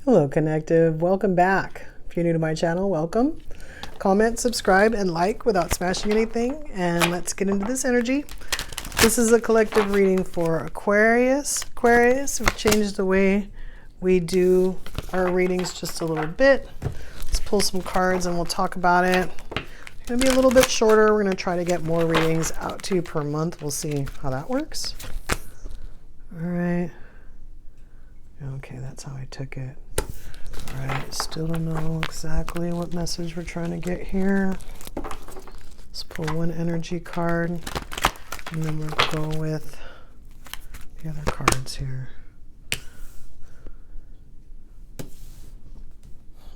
Hello, Connective. Welcome back. If you're new to my channel, welcome. Comment, subscribe, and like without smashing anything. And let's get into this energy. This is a collective reading for Aquarius. Aquarius, we've changed the way we do our readings just a little bit. Let's pull some cards and we'll talk about it. It's going to be a little bit shorter. We're going to try to get more readings out to you per month. We'll see how that works. All right. Okay, that's how I took it. All right, still don't know exactly what message we're trying to get here. Let's pull one energy card, and then we'll go with the other cards here.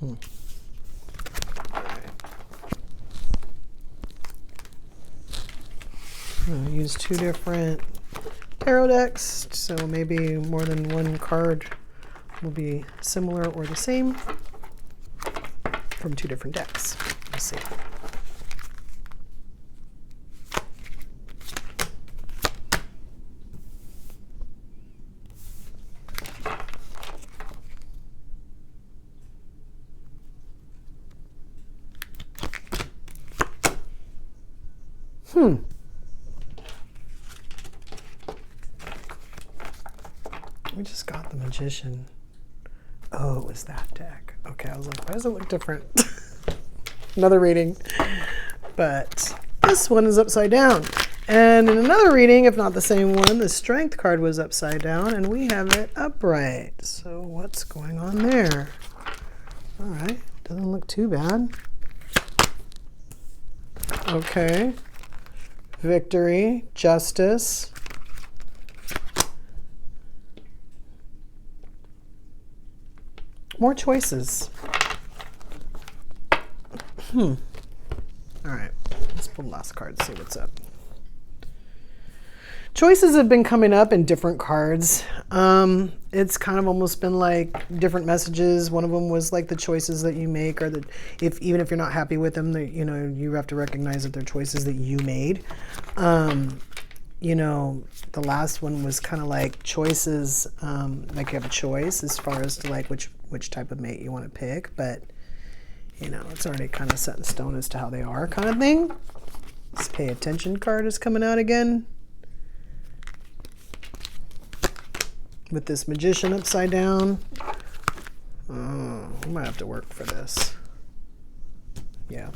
All right. I'm going to use two different tarot decks, so maybe more than one card will be similar or the same from two different decks. We'll see. We just got the Magician. Oh, it was that deck. Okay, I was like, why does it look different? Another reading. But this one is upside down. And in another reading, if not the same one, the Strength card was upside down, and we have it upright. So what's going on there? All right, doesn't look too bad. Okay. Victory, justice. More choices. All right, let's pull the last card, see what's up. Choices have been coming up in different cards. It's kind of almost been like different messages. One of them was like the choices that you make, or that even if you're not happy with them, you know, you have to recognize that they're choices that you made. You know, the last one was kind of like choices, like you have a choice as far as to like which type of mate you want to pick, but you know, it's already kind of set in stone as to how they are, kind of thing. This pay attention card is coming out again with this Magician upside down. Oh, we might have to work for this. Yeah.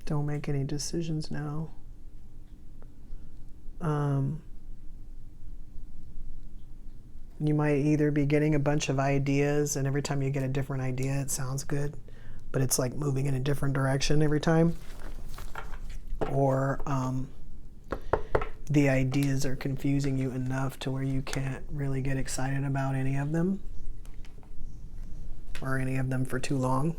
Don't make any decisions now. You might either be getting a bunch of ideas, and every time you get a different idea, it sounds good, but it's like moving in a different direction every time. Or the ideas are confusing you enough to where you can't really get excited about any of them, or any of them for too long.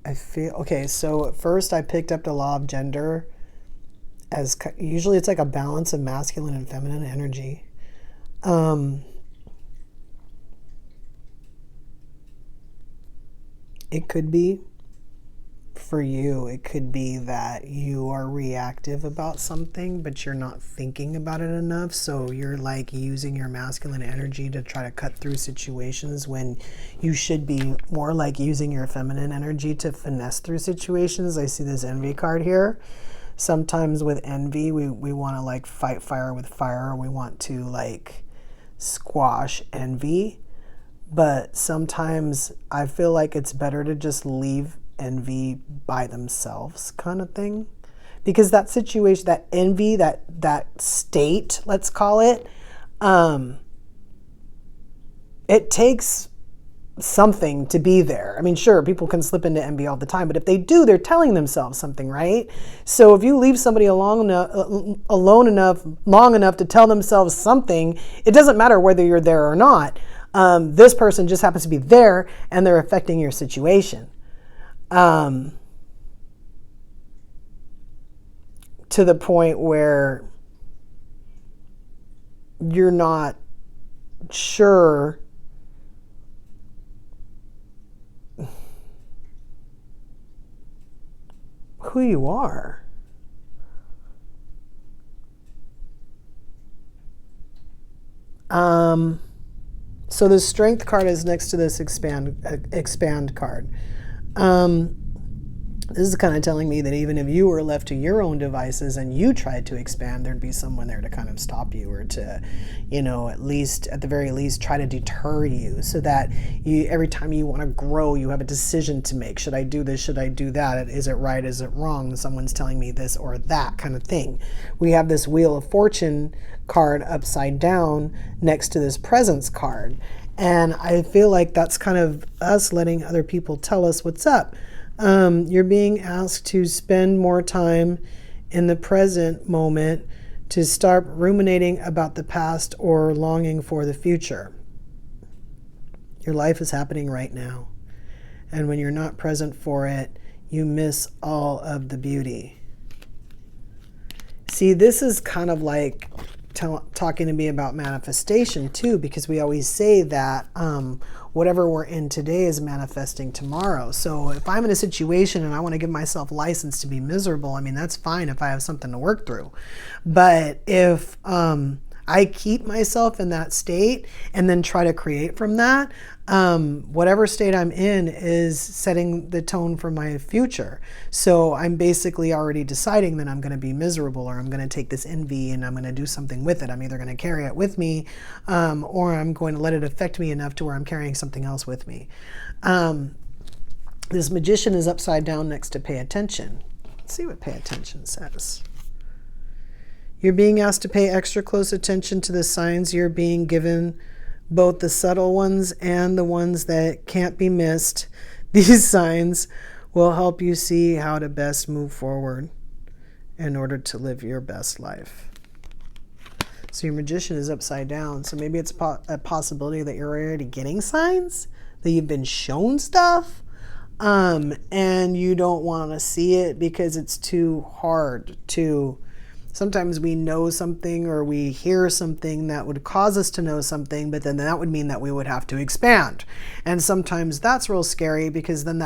I feel, okay, so at first I picked up the law of gender as, usually it's like a balance of masculine and feminine energy. It could be, for you, it could be that you are reactive about something, but you're not thinking about it enough. So you're like using your masculine energy to try to cut through situations when you should be more like using your feminine energy to finesse through situations. I see this envy card here. Sometimes with envy, we want to like fight fire with fire. We want to like squash envy. But sometimes I feel like it's better to just leave envy by themselves, kind of thing, because that situation, that envy, that state, let's call it, it takes something to be there. I mean, sure, people can slip into envy all the time, but if they do, they're telling themselves something, right? So if you leave somebody alone enough, long enough to tell themselves something, it doesn't matter whether you're there or not. This person just happens to be there, and they're affecting your situation. To the point where you're not sure who you are. So the Strength card is next to this expand card. This is kind of telling me that even if you were left to your own devices and you tried to expand, there'd be someone there to kind of stop you, or to, at the very least, try to deter you, so that every time you want to grow, you have a decision to make. Should I do this? Should I do that? Is it right? Is it wrong? Someone's telling me this or that kind of thing. We have this Wheel of Fortune card upside down next to this Presence card. And I feel like that's kind of us letting other people tell us what's up. You're being asked to spend more time in the present moment, to start ruminating about the past or longing for the future. Your life is happening right now. And when you're not present for it, you miss all of the beauty. See, this is kind of like talking to me about manifestation too, because we always say that whatever we're in today is manifesting tomorrow. So if I'm in a situation and I want to give myself license to be miserable, I mean, that's fine if I have something to work through. But if I keep myself in that state and then try to create from that, whatever state I'm in is setting the tone for my future. So I'm basically already deciding that I'm going to be miserable, or I'm going to take this envy and I'm going to do something with it. I'm either going to carry it with me, or I'm going to let it affect me enough to where I'm carrying something else with me. This Magician is upside down next to Pay Attention. Let's see what Pay Attention says. You're being asked to pay extra close attention to the signs you're being given, both the subtle ones and the ones that can't be missed. These signs will help you see how to best move forward in order to live your best life. So your Magician is upside down. So maybe it's a possibility that you're already getting signs, that you've been shown stuff, and you don't want to see it because it's too hard to... Sometimes we know something, or we hear something that would cause us to know something, but then that would mean that we would have to expand. And sometimes that's real scary, because then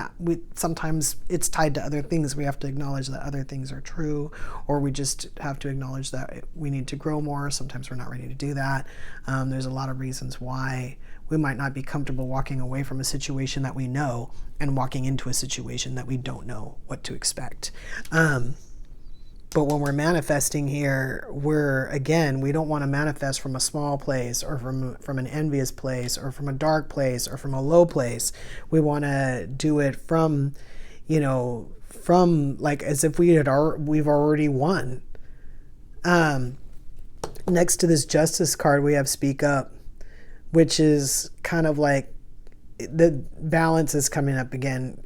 sometimes it's tied to other things. We have to acknowledge that other things are true, or we just have to acknowledge that we need to grow more. Sometimes we're not ready to do that. There's a lot of reasons why we might not be comfortable walking away from a situation that we know and walking into a situation that we don't know what to expect. But when we're manifesting here, we don't want to manifest from a small place, or from an envious place, or from a dark place, or from a low place. We want to do it from like as if we've already won. Next to this Justice card, we have Speak Up, which is kind of like the balance is coming up again.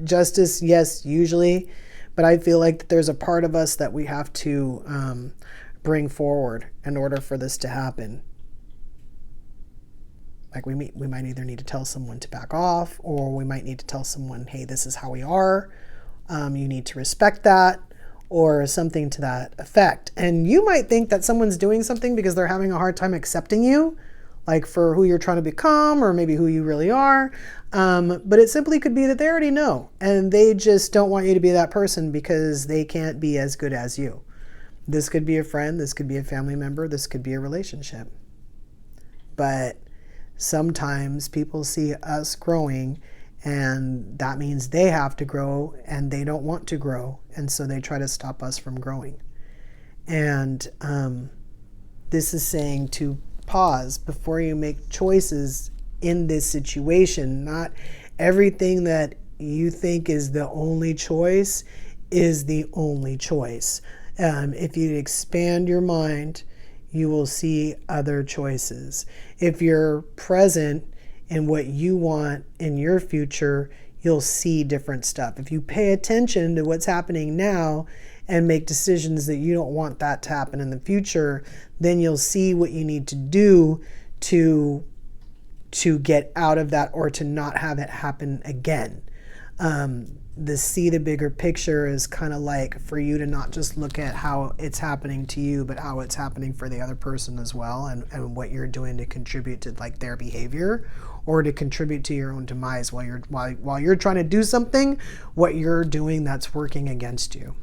Justice, yes, usually. But I feel like there's a part of us that we have to bring forward in order for this to happen. Like we might either need to tell someone to back off, or we might need to tell someone, hey, this is how we are. You need to respect that, or something to that effect. And you might think that someone's doing something because they're having a hard time accepting you, like for who you're trying to become, or maybe who you really are. But it simply could be that they already know, and they just don't want you to be that person because they can't be as good as you. This could be a friend, this could be a family member, this could be a relationship. But sometimes people see us growing, and that means they have to grow, and they don't want to grow, and so they try to stop us from growing. And this is saying to pause before you make choices in this situation. Not everything that you think is the only choice is the only choice. If you expand your mind, you will see other choices. If you're present in what you want in your future, you'll see different stuff. If you pay attention to what's happening now and make decisions that you don't want that to happen in the future, then you'll see what you need to do to get out of that, or to not have it happen again. The see the bigger picture is kind of like for you to not just look at how it's happening to you, but how it's happening for the other person as well, and what you're doing to contribute to like their behavior or to contribute to your own demise while you're trying to do something, what you're doing that's working against you.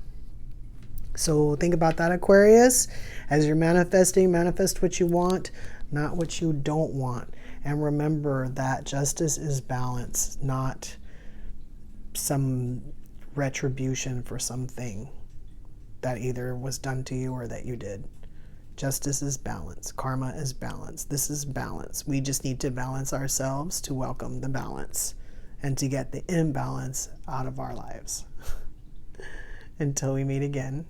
So think about that, Aquarius. As you're manifesting, manifest what you want, not what you don't want. And remember that justice is balance, not some retribution for something that either was done to you or that you did. Justice is balance. Karma is balance. This is balance. We just need to balance ourselves to welcome the balance and to get the imbalance out of our lives. Until we meet again,